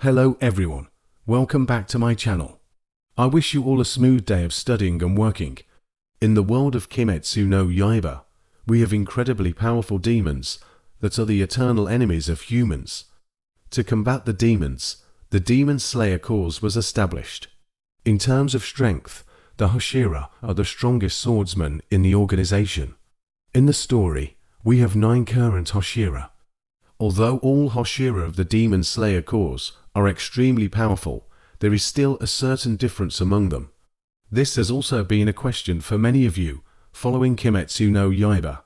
Hello everyone, welcome back to my channel. I wish you all a smooth day of studying and working. In the world of Kimetsu no Yaiba, we have incredibly powerful demons that are the eternal enemies of humans. To combat the demons, the Demon Slayer cause was established. In terms of strength, the Hashira are the strongest swordsmen in the organization. In the story, we have 9 current Hashira. Although all Hashira of the Demon Slayer cause are extremely powerful, there is still a certain difference among them. This has also been a question for many of you, following Kimetsu no Yaiba.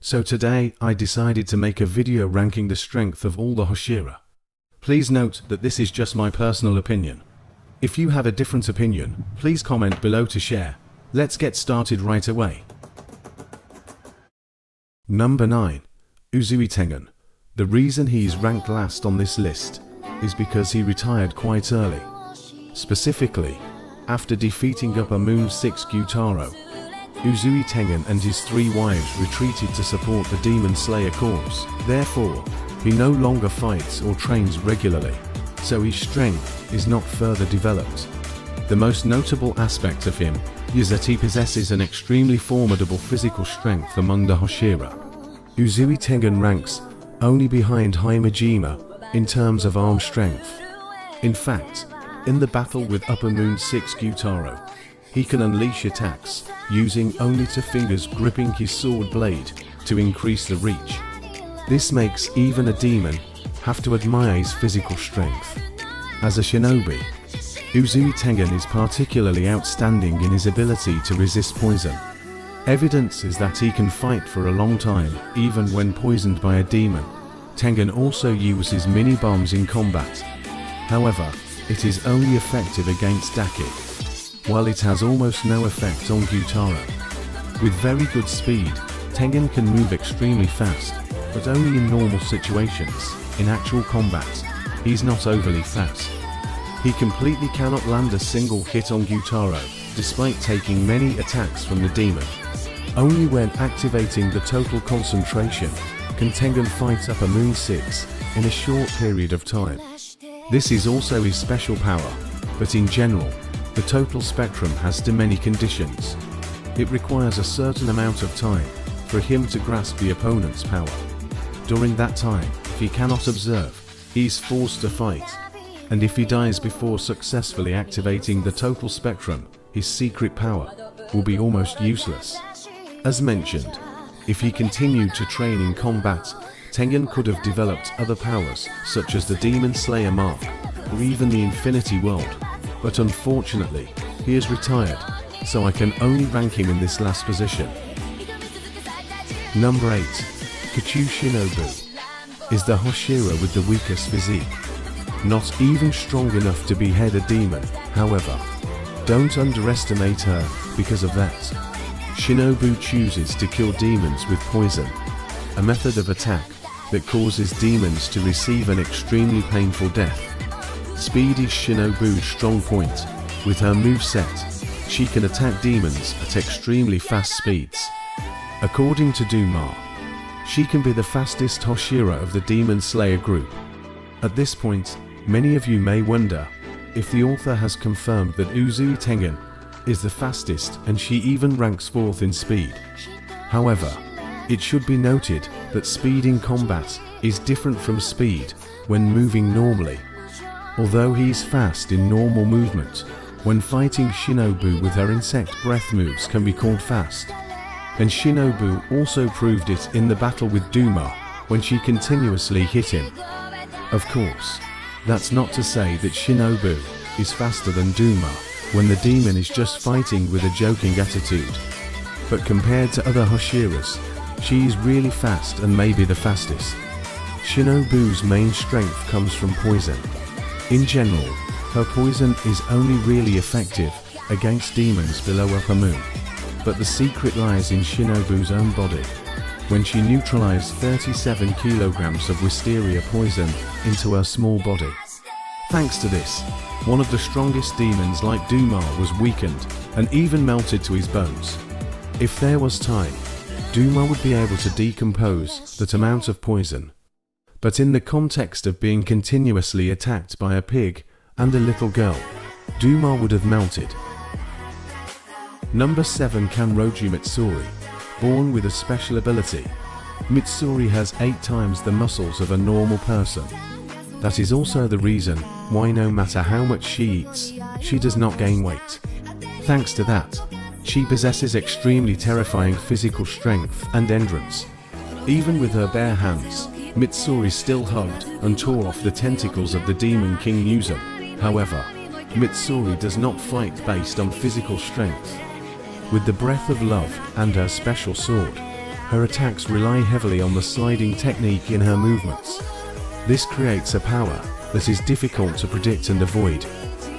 So today I decided to make a video ranking the strength of all the Hashira. Please note that this is just my personal opinion. If you have a different opinion, please comment below to share. Let's get started right away. Number 9. Uzui Tengan. The reason he is ranked last on this list is because he retired quite early. Specifically, after defeating Upper Moon 6 Gyutaro, Uzui Tengan and his 3 wives retreated to support the Demon Slayer cause. Therefore, he no longer fights or trains regularly, so his strength is not further developed. The most notable aspect of him is that he possesses an extremely formidable physical strength among the Hashira. Uzui Tengan ranks only behind Himejima in terms of arm strength. In fact, in the battle with Upper Moon 6 Gyutaro, he can unleash attacks using only 2 fingers gripping his sword blade to increase the reach. This makes even a demon have to admire his physical strength. As a shinobi, Uzui Tengan is particularly outstanding in his ability to resist poison. Evidence is that he can fight for a long time, even when poisoned by a demon. Tengan also uses mini-bombs in combat. However, it is only effective against Daki, while it has almost no effect on Gyutaro. With very good speed, Tengan can move extremely fast, but only in normal situations. In actual combat, he's not overly fast. He completely cannot land a single hit on Gyutaro, despite taking many attacks from the demon. Only when activating the total concentration can Tengan fight Upper Moon 6 in a short period of time. This is also his special power, but in general, the total spectrum has too many conditions. It requires a certain amount of time for him to grasp the opponent's power. During that time, if he cannot observe, he is forced to fight. And if he dies before successfully activating the total spectrum, his secret power will be almost useless. As mentioned, if he continued to train in combat, Tengan could have developed other powers such as the Demon Slayer Mark or even the Infinity World, but unfortunately, he is retired, so I can only rank him in this last position. Number 8. Kachu Shinobu is the Hashira with the weakest physique. Not even strong enough to behead a demon, however. Don't underestimate her because of that. Shinobu chooses to kill demons with poison, a method of attack that causes demons to receive an extremely painful death. Speed is Shinobu's strong point. With her moveset, she can attack demons at extremely fast speeds. According to Duma, she can be the fastest Hashira of the Demon Slayer group. At this point, many of you may wonder if the author has confirmed that Uzui Tengan is the fastest and she even ranks 4th in speed. However, it should be noted that speed in combat is different from speed when moving normally. Although he is fast in normal movement, when fighting Shinobu with her insect breath moves can be called fast. And Shinobu also proved it in the battle with Duma when she continuously hit him. Of course, that's not to say that Shinobu is faster than Duma when the demon is just fighting with a joking attitude. But compared to other Hashiras, she is really fast and may be the fastest. Shinobu's main strength comes from poison. In general, her poison is only really effective against demons below Upper Moon. But the secret lies in Shinobu's own body, when she neutralized 37 kilograms of wisteria poison into her small body. Thanks to this, one of the strongest demons like Duma was weakened and even melted to his bones. If there was time, Duma would be able to decompose that amount of poison. but in the context of being continuously attacked by a pig and a little girl, Duma would have melted. Number 7. Kanroji Mitsuri. Born with a special ability, Mitsuri has 8 times the muscles of a normal person. That is also the reason why no matter how much she eats, she does not gain weight. Thanks to that, she possesses extremely terrifying physical strength and endurance. Even with her bare hands, Mitsuri still hugged and tore off the tentacles of the Demon King Musen. However, Mitsuri does not fight based on physical strength. With the breath of love and her special sword, her attacks rely heavily on the sliding technique in her movements. This creates a power that is difficult to predict and avoid.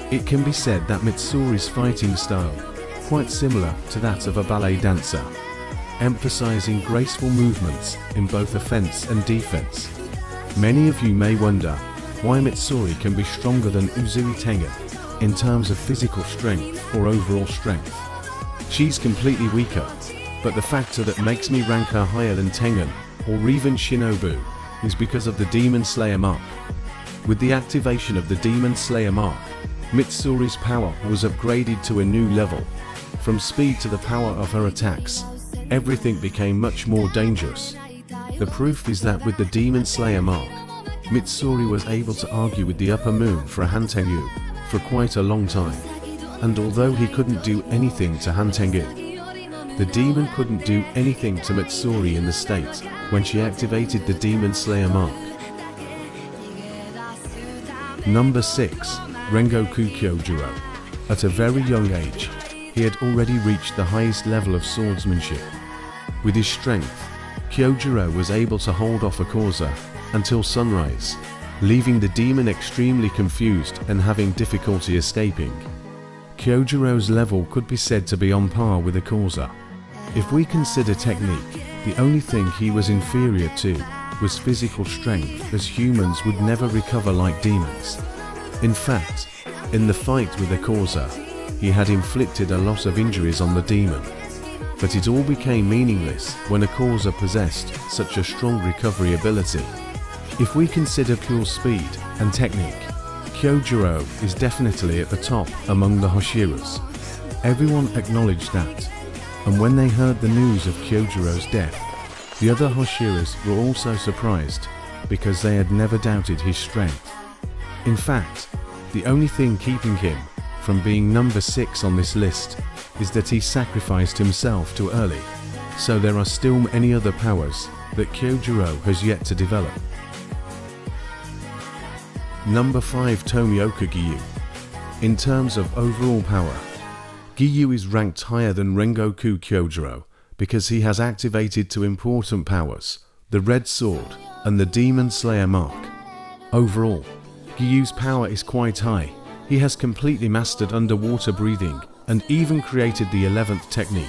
It can be said that Mitsuri's fighting style, quite similar to that of a ballet dancer, emphasizing graceful movements in both offense and defense. Many of you may wonder why Mitsuri can be stronger than Uzui Tengan in terms of physical strength or overall strength. She's completely weaker, but the factor that makes me rank her higher than Tengan or even Shinobu is because of the Demon Slayer mark. With the activation of the Demon Slayer mark, Mitsuri's power was upgraded to a new level. From speed to the power of her attacks, everything became much more dangerous. The proof is that with the Demon Slayer mark, Mitsuri was able to argue with the upper moon for a Hantengu for quite a long time. And although he couldn't do anything to Hantengu, the demon couldn't do anything to Mitsuri in the state when she activated the Demon Slayer mark. Number 6. Rengoku Kyojuro. At a very young age, he had already reached the highest level of swordsmanship. With his strength, Kyojuro was able to hold off a Koza until sunrise, leaving the demon extremely confused and having difficulty escaping. Kyojuro's level could be said to be on par with a Koza. If we consider technique, the only thing he was inferior to was physical strength, as humans would never recover like demons. In fact, in the fight with a Koza, he had inflicted a lot of injuries on the demon. But it all became meaningless when a Koza possessed such a strong recovery ability. If we consider pure speed and technique, Kyojuro is definitely at the top among the Hashiras. Everyone acknowledged that. And when they heard the news of Kyojuro's death, the other Hashiras were also surprised because they had never doubted his strength. In fact, the only thing keeping him from being number 6 on this list is that he sacrificed himself too early, so there are still many other powers that Kyojuro has yet to develop. Number 5. Tomioka Giyu. In terms of overall power, Giyu is ranked higher than Rengoku Kyojuro because he has activated 2 important powers, the Red Sword and the Demon Slayer mark. Overall, Giyu's power is quite high. He has completely mastered underwater breathing and even created the 11th technique.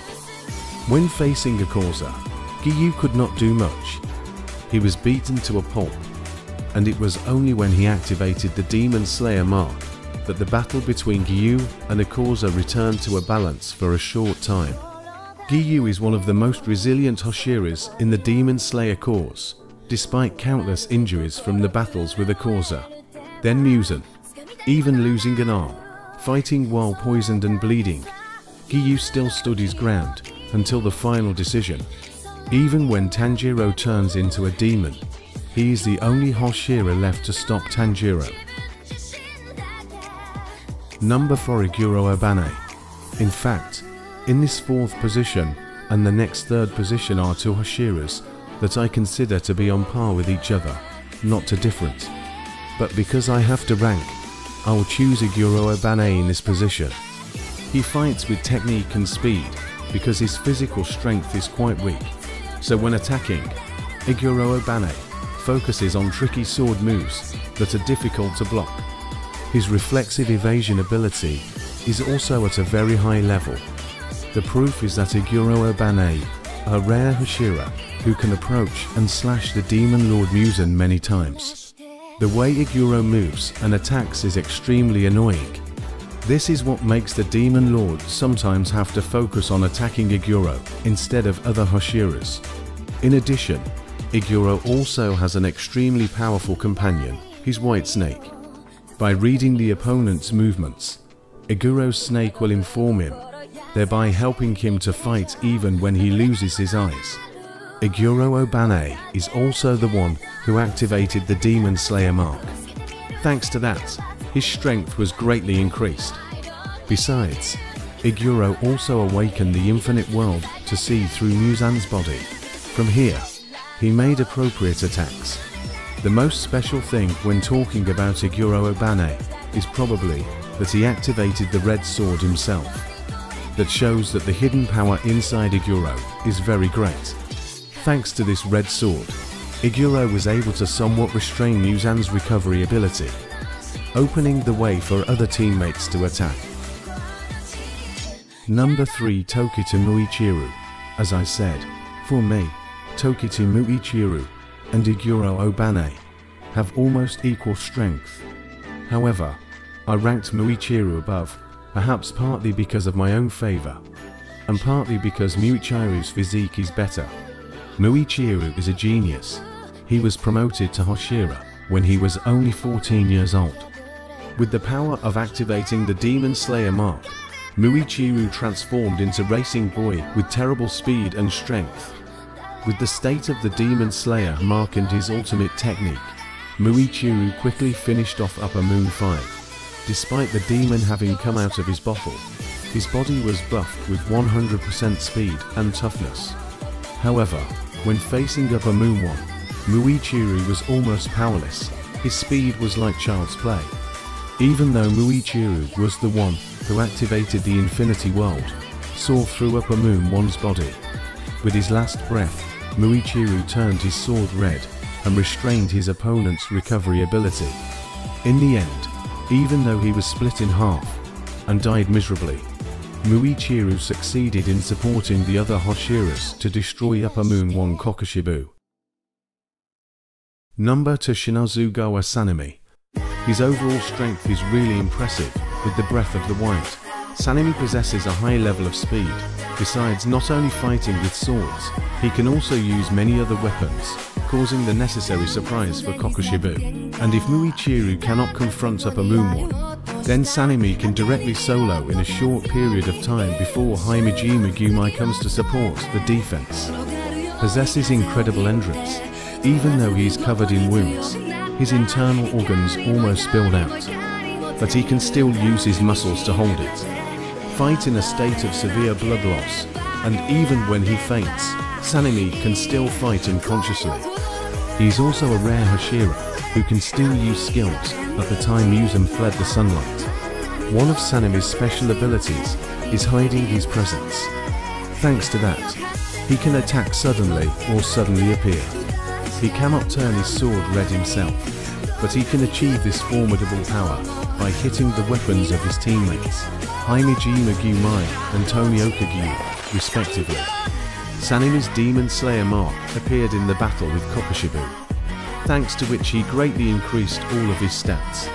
When facing a Koza, Giyu could not do much. He was beaten to a pulp, and it was only when he activated the Demon Slayer mark that the battle between Giyu and a Koza returned to a balance for a short time. Giyu is one of the most resilient Hashiras in the Demon Slayer cause, despite countless injuries from the battles with a Koza. Then Musen, even losing an arm, fighting while poisoned and bleeding, Giyu still stood his ground until the final decision. Even when Tanjiro turns into a demon, he is the only Hashira left to stop Tanjiro. Number 4. Foro Aban. In fact, in this 4th position and the next 3rd position are 2 Hashiras that I consider to be on par with each other, not too different. But because I have to rank, I will choose Foro Aban in this position. He fights with technique and speed because his physical strength is quite weak. So when attacking, Foro Aban focuses on tricky sword moves that are difficult to block. His reflexive evasion ability is also at a very high level. The proof is that Foro Aban, a rare Hashira who can approach and slash the Demon Lord Musen many times. The way Foro moves and attacks is extremely annoying. This is what makes the Demon Lord sometimes have to focus on attacking Foro instead of other Hashiras. In addition, Iguro also has an extremely powerful companion, his white snake. By reading the opponent's movements, Iguro's snake will inform him, thereby helping him to fight even when he loses his eyes. Foro Aban is also the one who activated the Demon Slayer mark. Thanks to that, his strength was greatly increased. Besides, Iguro also awakened the infinite world to see through Muzan's body. From here, he made appropriate attacks. The most special thing when talking about Foro Aban is probably that he activated the red sword himself. That shows that the hidden power inside Iguro is very great. Thanks to this red sword, Iguro was able to somewhat restrain Muzan's recovery ability, opening the way for other teammates to attack. Number 3, Tokitu Muiru. As I said, for me, Tokitu Muiru and Foro Aban have almost equal strength. However, I ranked Muiru above, perhaps partly because of my own favor, and partly because Muichiru's physique is better. Muiru is a genius. He was promoted to Hashira when he was only 14 years old. With the power of activating the Demon Slayer mark, Muiru transformed into Racing Boy with terrible speed and strength. With the state of the Demon Slayer mark and his ultimate technique, Muiru quickly finished off Upper Moon 5. Despite the demon having come out of his bottle, his body was buffed with 100% speed and toughness. However, when facing Upper Moon 1, Muiru was almost powerless. His speed was like child's play. Even though Muiru was the one who activated the Infinity World, saw through Upper Moon 1's body. With his last breath, Muiru turned his sword red and restrained his opponent's recovery ability. In the end, even though he was split in half and died miserably, Muiru succeeded in supporting the other Hashiras to destroy Upper Moon 1 Kokushibu. Number 2, Shinobu Sanami. His overall strength is really impressive. With the breath of the white, Sanami possesses a high level of speed. Besides not only fighting with swords, he can also use many other weapons, causing the necessary surprise for Kokushibu. And if Muiru cannot confront Upper Moon 1, then Sanami can directly solo in a short period of time before Himejima Gumai comes to support the defense. Possesses incredible endurance. Even though he is covered in wounds, his internal organs almost spilled out, but he can still use his muscles to hold it. Fight in a state of severe blood loss, and even when he faints, Sanami can still fight unconsciously. He is also a rare Hashira, who can still use skills at the time Muzan fled the sunlight. One of Sanami's special abilities is hiding his presence. Thanks to that, he can attack suddenly or suddenly appear. He cannot turn his sword red himself, but he can achieve this formidable power by hitting the weapons of his teammates, Himejima Gumai and Tomoka Gyu, respectively. Sanami's Demon Slayer mark appeared in the battle with Kokushibu, thanks to which he greatly increased all of his stats.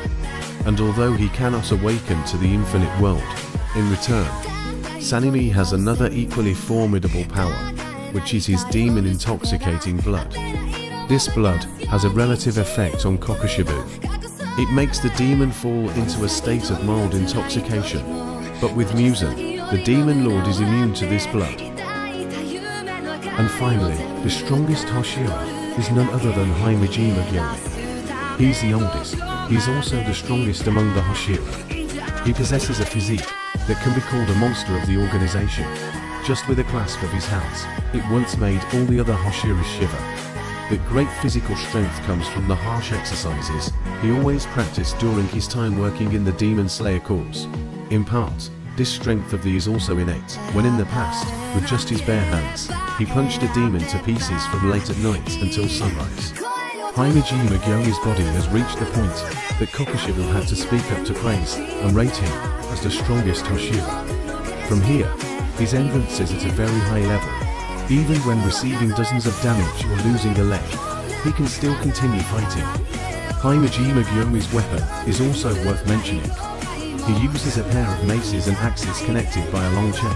And although he cannot awaken to the infinite world, in return, Sanami has another equally formidable power, which is his demon intoxicating blood. This blood has a relative effect on Kokushibu. It makes the demon fall into a state of mild intoxication, but with Muzan, the demon lord is immune to this blood. And finally, the strongest Hashira is none other than Himejima Gumai. He's the oldest, he's also the strongest among the Hashira. He possesses a physique that can be called a monster of the organization. Just with a clasp of his hands, it once made all the other Hashiras shiver. But great physical strength comes from the harsh exercises he always practiced during his time working in the Demon Slayer Corps. In part, this strength of the is also innate, when in the past, with just his bare hands, he punched a demon to pieces from late at night until sunrise. Himejima Gumai's body has reached the point that Kokushibu had to speak up to praise and rate him as the strongest Hashira. From here, his endurance is at a very high level. Even when receiving dozens of damage or losing a leg, he can still continue fighting. Himejima Gumai's weapon is also worth mentioning. He uses a pair of maces and axes connected by a long chain.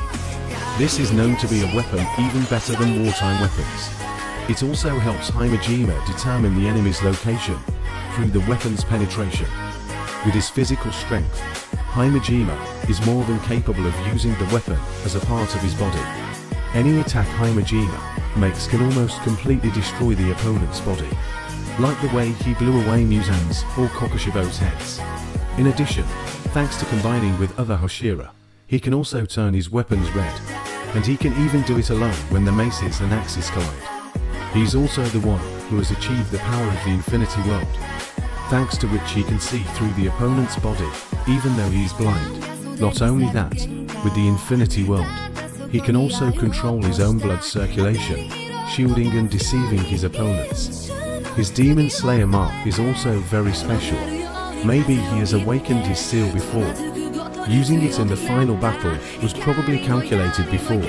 This is known to be a weapon even better than wartime weapons. It also helps Himejima determine the enemy's location through the weapon's penetration. With his physical strength, Himejima is more than capable of using the weapon as a part of his body. Any attack Himejima makes can almost completely destroy the opponent's body, like the way he blew away Muzan's or Kokushibo's heads. In addition, thanks to combining with other Hashira, he can also turn his weapons red, and he can even do it alone when the maces and axes collide. He's also the one who has achieved the power of the Infinity World, thanks to which he can see through the opponent's body, even though he is blind. Not only that, with the Infinity World, he can also control his own blood circulation, shielding and deceiving his opponents. His Demon Slayer mark is also very special. Maybe he has awakened his seal before. Using it in the final battle was probably calculated before.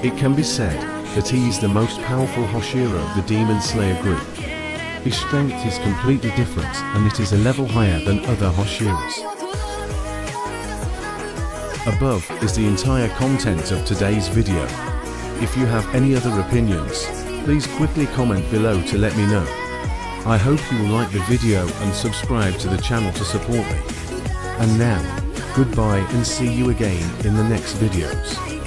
It can be said that he is the most powerful Hashira of the Demon Slayer group. His strength is completely different and it is a level higher than other Hashiras. Above is the entire content of today's video. If you have any other opinions, please quickly comment below to let me know. I hope you will like the video and subscribe to the channel to support me. And now, goodbye and see you again in the next videos.